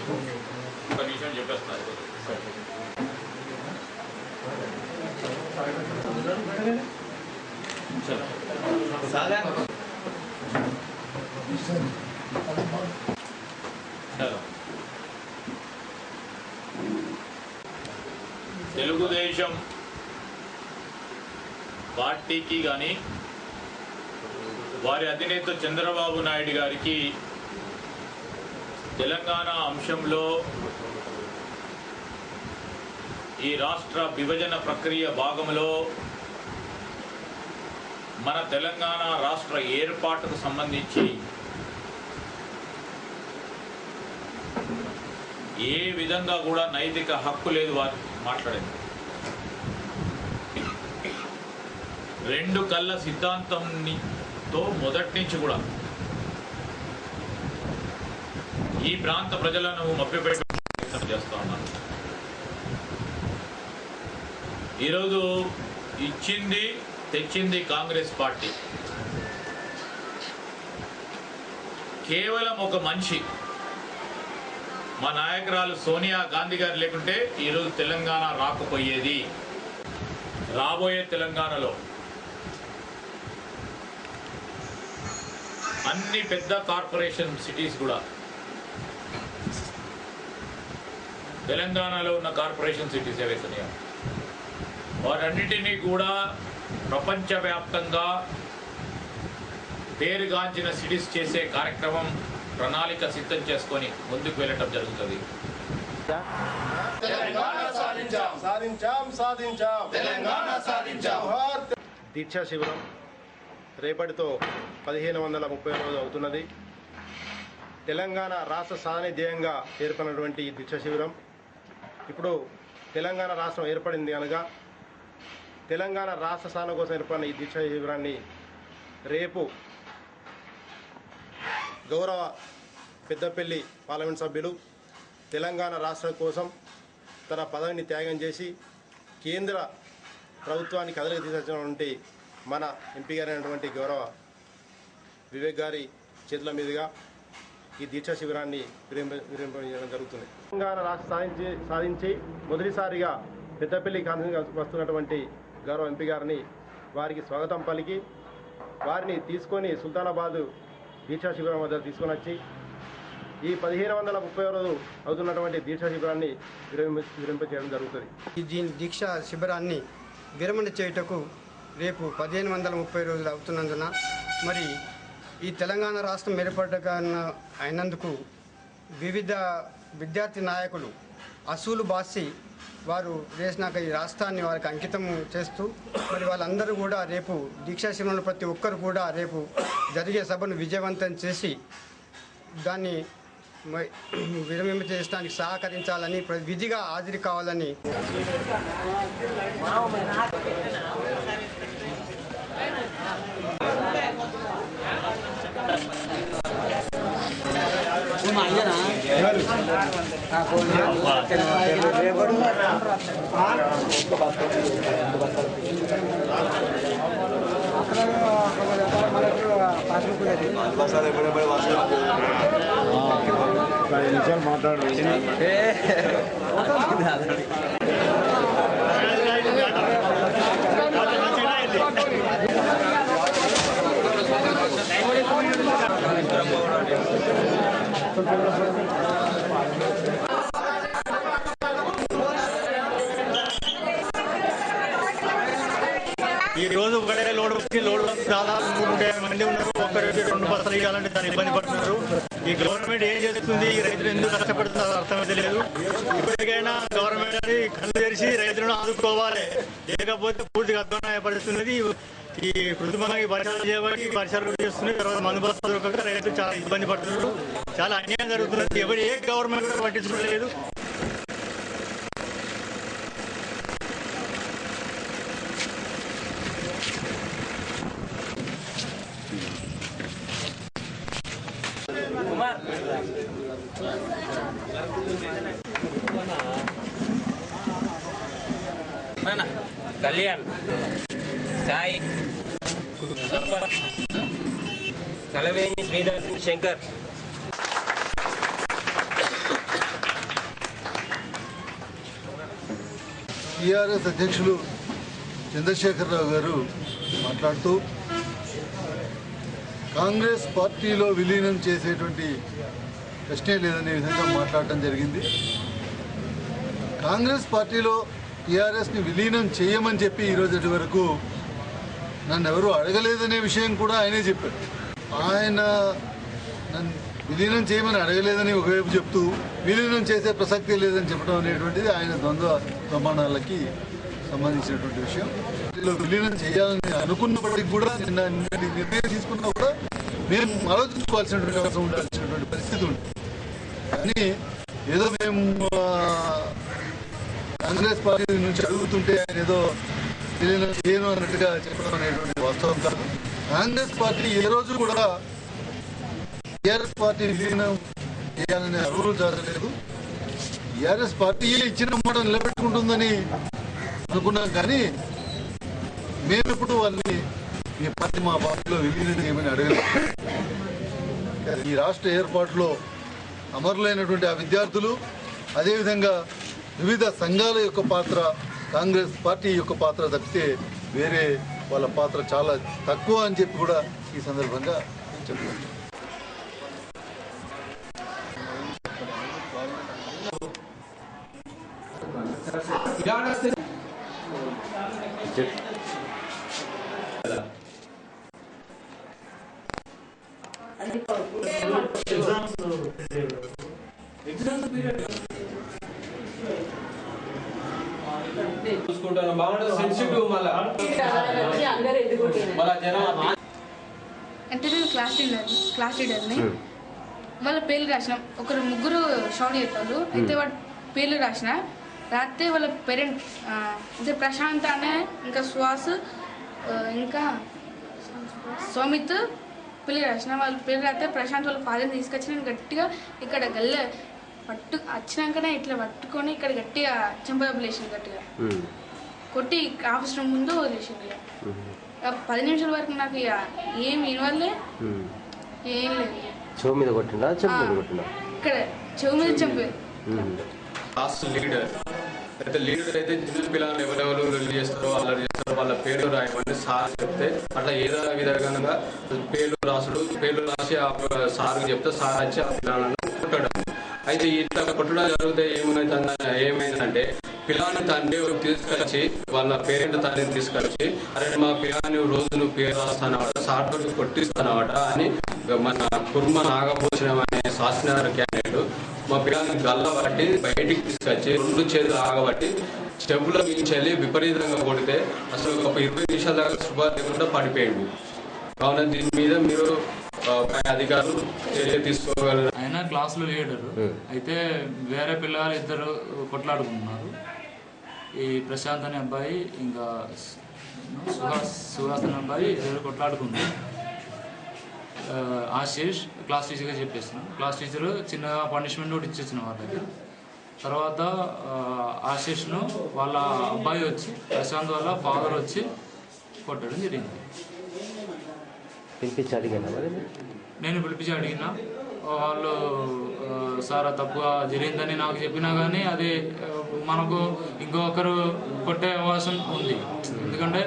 ఒక నిమిషం చెప్పేస్తున్నారు. తెలుగుదేశం పార్టీకి కానీ వారి అధినేత చంద్రబాబు నాయుడు గారికి తెలంగాణ అంశంలో ఈ రాష్ట్ర విభజన ప్రక్రియ భాగంలో మన తెలంగాణ రాష్ట్ర ఏర్పాటుకు సంబంధించి ఏ విధంగా కూడా నైతిక హక్కు లేదు వారు మాట్లాడింది. రెండు కళ్ళ సిద్ధాంతంతో మొదటి నుంచి కూడా ఈ ప్రాంత ప్రజలను మభ్యపెట్టే ప్రయత్నం చేస్తూ ఉన్నారు. ఈరోజు ఇచ్చింది తెచ్చింది కాంగ్రెస్ పార్టీ. కేవలం ఒక మనిషి మా నాయకురాలు సోనియా గాంధీ గారు లేకుంటే ఈరోజు తెలంగాణ రాకపోయేది. రాబోయే తెలంగాణలో అన్ని పెద్ద కార్పొరేషన్ సిటీస్ కూడా తెలంగాణలో ఉన్న కార్పొరేషన్ సిటీస్ ఏవైతున్నాయో వాటన్నిటినీ కూడా ప్రపంచవ్యాప్తంగా పేరుగాంచిన సిటీస్ చేసే కార్యక్రమం ప్రణాళిక సిద్ధం చేసుకొని ముందుకు వెళ్ళటం జరుగుతుంది. దీక్షా శిబిరం రేపటితో 1530 రోజు అవుతున్నది. తెలంగాణ రాష్ట్ర సాధన ధ్యేయంగా ఏర్పడినటువంటి ఈ దీక్షా శిబిరం ఇప్పుడు తెలంగాణ రాష్ట్రం ఏర్పడింది కనుక తెలంగాణ రాష్ట్ర సాధన కోసం ఏర్పడిన ఈ దీక్షా శిబిరాన్ని రేపు గౌరవ పెద్దపల్లి పార్లమెంట్ సభ్యులు తెలంగాణ రాష్ట్రం కోసం తన పదవిని త్యాగం చేసి కేంద్ర ప్రభుత్వానికి కదలిక తీసుకొచ్చినటువంటి మన ఎంపీ గారు అయినటువంటి గౌరవ వివేక్ గారి చేతుల మీదుగా ఈ దీక్షా శిబిరాన్ని విరమింపజేయడం జరుగుతుంది. తెలంగాణ రాష్ట్ర సాధించి మొదటిసారిగా పెద్దపల్లి కాన్స్టిట్యూన్సీకి వస్తున్నటువంటి గౌరవ ఎంపీ గారిని వారికి స్వాగతం పలికి వారిని తీసుకొని సుల్తానాబాద్ దీక్షా శిబిరం వద్ద తీసుకొని వచ్చి ఈ 1530 రోజు అవుతున్నటువంటి దీక్షా శిబిరాన్ని విరమింపజేయడం జరుగుతుంది. ఈ దీక్షా శిబిరాన్ని విరమణ చేయుటకు రేపు 1530 రోజులు అవుతున్నందున మరి ఈ తెలంగాణ రాష్ట్రం ఏర్పడక అయినందుకు వివిధ విద్యార్థి నాయకులు అసూలు బాసి వారు వేసినాక ఈ రాష్ట్రాన్ని వారికి అంకితం చేస్తూ మరి వాళ్ళందరూ కూడా రేపు దీక్షా శిబిరంలో ప్రతి ఒక్కరు కూడా రేపు జరిగే సభను విజయవంతం చేసి దాన్ని విరమింప చేయడానికి సహకరించాలని విధిగా హాజరు కావాలని మాట్లాడు ఈ రోజు ఒకటే లోడ్ దాదాపు 350 మంది ఉన్నారు. ఒక్కరికి 2 బస్సులు ఇవ్వాలంటే దాన్ని ఇబ్బంది పడుతున్నారు. ఈ గవర్నమెంట్ ఏం చేస్తుంది, ఈ రైతులు ఎందుకు కష్టపడుతుందో అర్థమైతే లేదు. ఇప్పటికైనా గవర్నమెంట్ అని కళ్ళు తెరిచి రైతులను ఆదుకోవాలి, లేకపోతే పూర్తిగా అర్థమైపడుతున్నది. ఈ కృత్రిమంగా ఈ వర్షాలు చేయబట్టి వర్షాలు చేస్తున్నాయి, తర్వాత మందు బస్తాలు రైతులు చాలా ఇబ్బంది పడుతున్నారు. చాలా అన్యాయం జరుగుతున్నది. ఎవరు ఏ గవర్నమెంట్ కూడా పట్టించుకోలేదు. కళ్యాణ్ సాయి కలవేణి శ్రీధర్ శంకర్ టీఆర్ఎస్ అధ్యక్షులు చంద్రశేఖరరావు గారు మాట్లాడుతూ కాంగ్రెస్ పార్టీలో విలీనం చేసేటువంటి ప్రశ్నే లేదనే విధంగా మాట్లాడటం జరిగింది. కాంగ్రెస్ పార్టీలో టీఆర్ఎస్ని విలీనం చేయమని చెప్పి ఈరోజు వరకు నన్ను ఎవరూ అడగలేదనే విషయం కూడా ఆయనే చెప్పారు. ఆయన నన్ను విలీనం చేయమని అడగలేదని ఒకవైపు చెప్తూ విలీనం చేసే ప్రసక్తి లేదని చెప్పడం అనేటువంటిది ఆయన ద్వంద్వ ప్రమాణాలకి సంబంధించినటువంటి విషయం. విలీనం చేయాలని అనుకున్నప్పటికీ కూడా నిన్న నిర్ణయం తీసుకున్నా కూడా మేము ఆలోచించుకోవాల్సినటువంటి అవసరం ఉండాల్సినటువంటి పరిస్థితి ఉంది. కానీ ఏదో మేము కాంగ్రెస్ పార్టీ నుంచి అడుగుతుంటే ఆయన ఏదో విలీనం చేయను అన్నట్టుగా చెప్పడం అనేటువంటి వాస్తవం కాదు. కాంగ్రెస్ పార్టీ ఏ రోజు కూడా టీఆర్ఎస్ పార్టీ విలీనం చేయాలనే అరువులు జరగలేదు. టీఆర్ఎస్ పార్టీ ఇచ్చిన మాట నిలబెట్టుకుంటుందని అనుకున్నాం, కానీ మేమెప్పుడు వాళ్ళని మీ పార్టీ మా పార్టీలో విలీనం చేయమని అడగలేదు. ఈ రాష్ట్ర ఏర్పాటులో అమరులైనటువంటి ఆ విద్యార్థులు, అదేవిధంగా వివిధ సంఘాల యొక్క పాత్ర, కాంగ్రెస్ పార్టీ యొక్క పాత్ర తప్పితే వేరే వాళ్ళ పాత్ర చాలా తక్కువ అని చెప్పి కూడా ఈ సందర్భంగా చెప్పారు. అంటే నేను క్లాస్ లీడర్ని. వాళ్ళ పేర్లు రాసిన ఒకరు ముగ్గురు షౌట్ చేస్తారు. అయితే వాళ్ళ పేర్లు రాసిన రాత్రి వాళ్ళ పేరెంట్ అంటే ప్రశాంత్ అనే, ఇంకా సుహాస్, ఇంకా సౌమిత్ పేర్లు రాసిన. వాళ్ళ పేర్లు రాస్తే ప్రశాంత్ వాళ్ళ ఫాదర్ని తీసుకొచ్చి నేను గట్టిగా ఇక్కడ గల్లె వచ్చినాకనే ఇట్లా పట్టుకొని ఇక్కడ గట్టిగా చెంపలేసింది, గట్టిగా కొట్టి ఆఫీస్ రూమ్ ముందు వదిలేసింది. 10 నిమిషాల వరకు నాకు ఇక ఏం వినవాలే, ఏం లేదు. చెవు మీద కొట్టిందా, చెంప మీద కొట్టిందా? ఇక్కడ చెవు మీద చంపేది. లీడర్ అయితే చిన్న పిల్లలు ఎవరెవరు రిలీజ్ చేస్తారో అలా చేస్తారో వాళ్ళ పేర్లు రాయమని సార్ చెప్తే అట్లా ఏదో విధంగా పేర్లు రాసి ఆ సార్కి చెప్తే సార్ వచ్చి ఆ పిల్లలను కొట్టడం. అయితే ఇట్లా కొట్టడం జరిగితే ఏమైందంటే పిల్లాని తండ్రి తీసుకొచ్చి వాళ్ళ పేరెంట్ తండ్రిని తీసుకొచ్చి అరే మా పిల్లాని రోజు నువ్వు పేరు రాస్తానమాట, సార్ తోటి కొట్టిస్తానమాట అని మన కుర్మ నాగభూషణం అనే శాసనగర్ క్యాండిడేట్ మా పిల్లల్ని గల్ల పట్టి బయటికి తీసుకొచ్చి 2 చేతులు ఆగబట్టి చెవుల మించెల్లి విపరీతంగా కొడితే అసలు ఒక 20 నిమిషాల దాకా శుభ లేకుండా పడిపోయింది. కావున దీని మీద మీరు అధికారులు చర్య తీసుకోగలరు. ఆయన క్లాసులో లీడరు. అయితే వేరే పిల్లలు ఇద్దరు కొట్లాడుకుంటున్నారు. ఈ ప్రశాంత్ అనే అబ్బాయి ఇంకా సుహాస్ అనే అబ్బాయి ఇద్దరు కొట్లాడుకున్నారు. ఆశీష్ క్లాస్ టీచర్గా చెప్పేస్తున్నాం. క్లాస్ టీచరు చిన్నగా పనిష్మెంట్ కూడా ఇచ్చేసిన వాళ్ళకి. తర్వాత ఆశీష్ను వాళ్ళ అబ్బాయి వచ్చి ప్రశాంత్ వాళ్ళ ఫాదర్ వచ్చి కొట్టడం జరిగింది. నేను పిలిపించి అడిగినా, వాళ్ళు సార్ తప్పుగా జరిగిందని నాకు చెప్పినా కానీ అది మనకు ఇంకొకరు కొట్టే అవకాశం ఉంది. ఎందుకంటే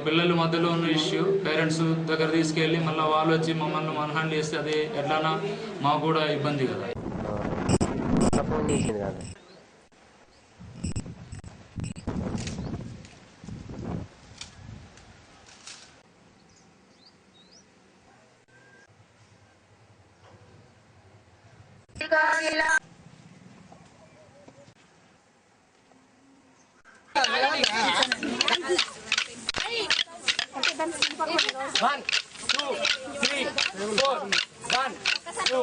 పిల్లల మధ్యలో ఉన్న ఇష్యూ పేరెంట్స్ దగ్గర తీసుకెళ్ళి మళ్ళీ వాళ్ళు వచ్చి మమ్మల్ని మనహాండ్ చేస్తే అది ఎట్లానా మాకు కూడా ఇబ్బంది కదా. One, two, three, four. 1, 2.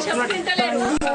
చెప్పండి.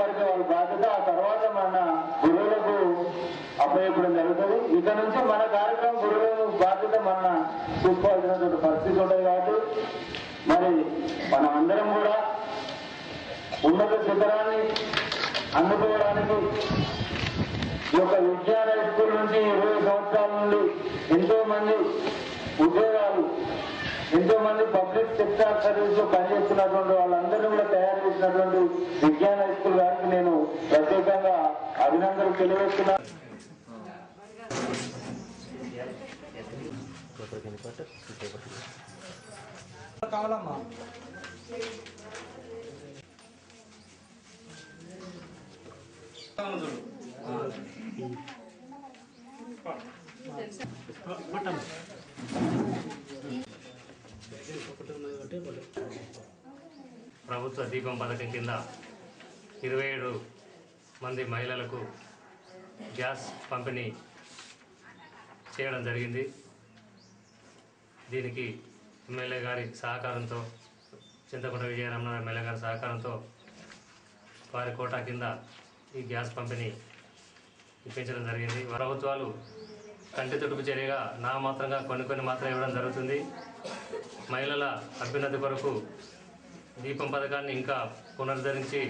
వరకు వాళ్ళ బాధ్యత. ఆ తర్వాత మన గురువులకు అప్పచెప్పడం జరుగుతుంది. ఇక నుంచి మన కార్యక్రమం గురువుల బాధ్యత మన చూసుకోవాల్సినటువంటి పరిస్థితి ఉంటుంది. కాబట్టి మరి మనం అందరం కూడా ఉన్నత శిఖరాన్ని అందుకోవడానికి ఈ యొక్క విజ్ఞాన స్కూల్ నుంచి 20 సంవత్సరాల నుండి ఎంతో మంది ఉద్యోగాలు, ఎంతో మంది పబ్లిక్ సెక్టార్ సర్వీస్ లో పనిచేస్తున్నటువంటి వాళ్ళందరినీ కూడా తయారు చేసినటువంటి విజ్ఞాన స్కూల్ గారికి నేను ప్రత్యేకంగా అభినందనలు తెలియజేస్తున్నాను. కావాలమ్మా ప్రభుత్వ దీపం పథకం కింద 27 మంది మహిళలకు గ్యాస్ పంపిణీ చేయడం జరిగింది. దీనికి ఎమ్మెల్యే గారి సహకారంతో, చింతకుంట విజయరమణ ఎమ్మెల్యే గారి సహకారంతో వారి కోటా కింద ఈ గ్యాస్ పంపిణీ ఇప్పించడం జరిగింది. ప్రభుత్వాలు కంటి తుడుపు చర్యగా నామాత్రంగా కొన్ని మాత్రం ఇవ్వడం జరుగుతుంది. మహిళల అభ్యున్నతి కొరకు దీపం పథకాన్ని ఇంకా పునరుద్ధరించి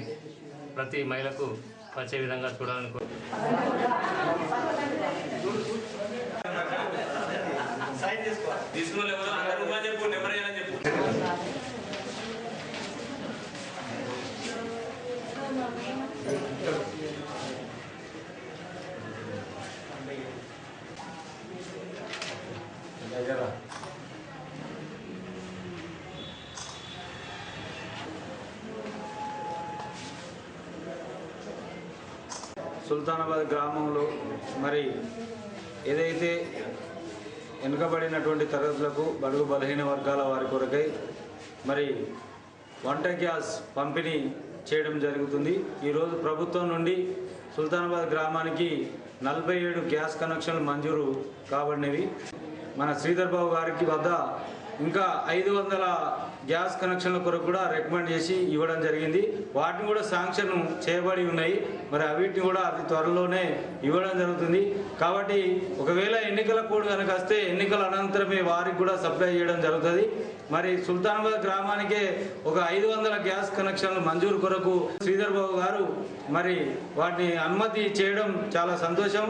ప్రతి మహిళకు వచ్చే విధంగా చూడాలని సుల్తానాబాద్ గ్రామంలో మరి ఏదైతే వెనుకబడినటువంటి తరగతులకు బడుగు బలహీన వర్గాల వారి కొరకై మరి వంట గ్యాస్ పంపిణీ చేయడం జరుగుతుంది. ఈరోజు ప్రభుత్వం నుండి సుల్తానాబాద్ గ్రామానికి 47 గ్యాస్ కనెక్షన్లు మంజూరు కాబడినవి. మన శ్రీధర్ బాబు గారికి వద్ద ఇంకా 500 గ్యాస్ కనెక్షన్ల కొరకు కూడా రికమెండ్ చేసి ఇవ్వడం జరిగింది. వాటిని కూడా శాంక్షన్ చేయబడి ఉన్నాయి. మరి అవిటిని కూడా అతి త్వరలోనే ఇవ్వడం జరుగుతుంది. కాబట్టి ఒకవేళ ఎన్నికల కోడ్ కనుక వస్తే ఎన్నికల అనంతరమే వారికి కూడా సప్లై చేయడం జరుగుతుంది. మరి సుల్తానాబాద్ గ్రామానికే ఒక 500 గ్యాస్ కనెక్షన్లు మంజూరు కొరకు శ్రీధర్ బాబు గారు మరి వాటిని అనుమతి చేయడం చాలా సంతోషం.